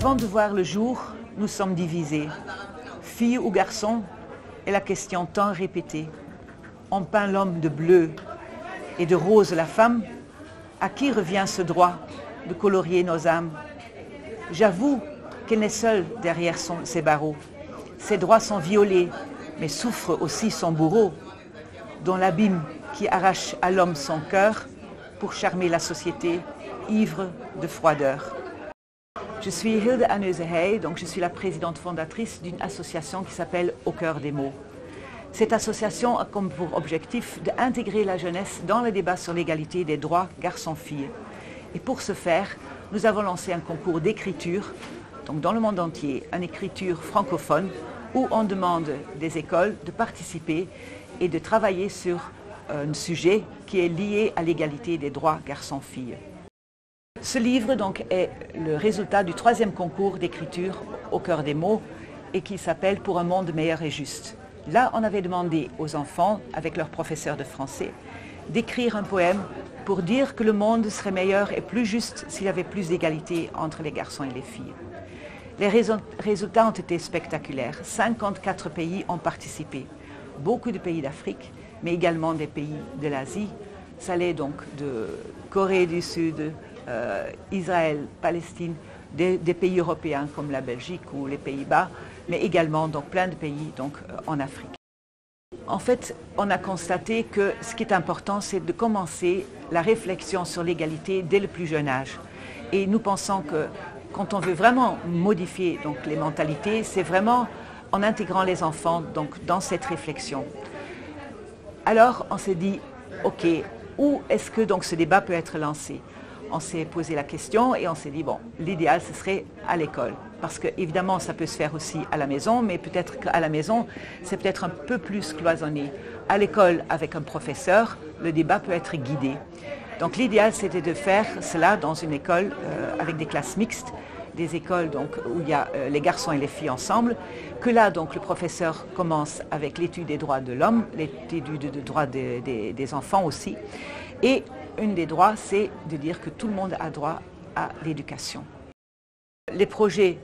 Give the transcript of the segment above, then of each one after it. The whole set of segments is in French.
Avant de voir le jour, nous sommes divisés. Fille ou garçon est la question tant répétée. On peint l'homme de bleu et de rose la femme. À qui revient ce droit de colorier nos âmes? J'avoue qu'elle n'est seule derrière ses barreaux. Ses droits sont violés, mais souffre aussi son bourreau, dont l'abîme qui arrache à l'homme son cœur pour charmer la société, ivre de froideur. Je suis Hilde Anneuze-Hey, donc je suis la présidente fondatrice d'une association qui s'appelle Au cœur des mots. Cette association a comme pour objectif d'intégrer la jeunesse dans le débat sur l'égalité des droits garçons-filles. Et pour ce faire, nous avons lancé un concours d'écriture, donc dans le monde entier, une écriture francophone, où on demande des écoles de participer et de travailler sur un sujet qui est lié à l'égalité des droits garçons-filles. Ce livre donc est le résultat du 3e concours d'écriture Au cœur des mots et qui s'appelle Pour un monde meilleur et juste. Là, on avait demandé aux enfants, avec leur professeur de français, d'écrire un poème pour dire que le monde serait meilleur et plus juste s'il y avait plus d'égalité entre les garçons et les filles. Les résultats ont été spectaculaires. 54 pays ont participé. Beaucoup de pays d'Afrique, mais également des pays de l'Asie. Ça allait donc de Corée du Sud, Israël, Palestine, des pays européens comme la Belgique ou les Pays-Bas, mais également donc, plein de pays donc, en Afrique. En fait, on a constaté que ce qui est important, c'est de commencer la réflexion sur l'égalité dès le plus jeune âge. Et nous pensons que quand on veut vraiment modifier donc, les mentalités, c'est vraiment en intégrant les enfants donc, dans cette réflexion. Alors, on s'est dit, OK, où est-ce que donc, ce débat peut être lancé? On s'est posé la question et on s'est dit, bon, l'idéal, ce serait à l'école. Parce que, évidemment, ça peut se faire aussi à la maison, mais peut-être qu'à la maison, c'est peut-être un peu plus cloisonné. À l'école, avec un professeur, le débat peut être guidé. Donc, l'idéal, c'était de faire cela dans une école avec des classes mixtes, des écoles donc, où il y a les garçons et les filles ensemble, que là, donc, le professeur commence avec l'étude des droits de l'homme, l'étude des droits des enfants aussi. Et un des droits, c'est de dire que tout le monde a droit à l'éducation. Les projets,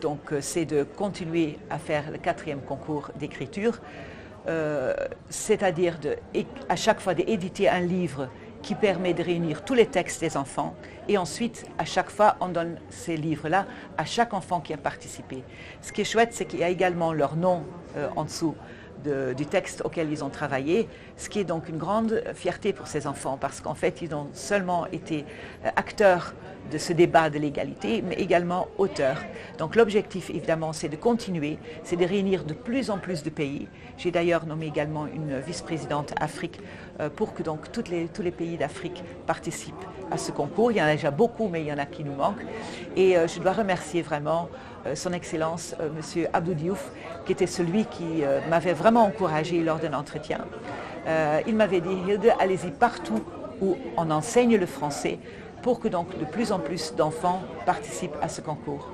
donc, c'est de continuer à faire le 4e concours d'écriture, c'est-à-dire à chaque fois d'éditer un livre qui permet de réunir tous les textes des enfants et ensuite, à chaque fois, on donne ces livres-là à chaque enfant qui a participé. Ce qui est chouette, c'est qu'il y a également leur nom en dessous du texte auquel ils ont travaillé, ce qui est donc une grande fierté pour ces enfants parce qu'en fait, ils ont seulement été acteurs de ce débat de l'égalité, mais également auteurs. Donc l'objectif, évidemment, c'est de continuer, c'est de réunir de plus en plus de pays. J'ai d'ailleurs nommé également une vice-présidente Afrique pour que donc tous les pays d'Afrique participent à ce concours. Il y en a déjà beaucoup, mais il y en a qui nous manquent. Et je dois remercier vraiment son Excellence, M. Abdou Diouf, qui était celui qui m'avait vraiment encouragé lors d'un entretien. Il m'avait dit, Hilde, allez-y partout où on enseigne le français pour que donc de plus en plus d'enfants participent à ce concours.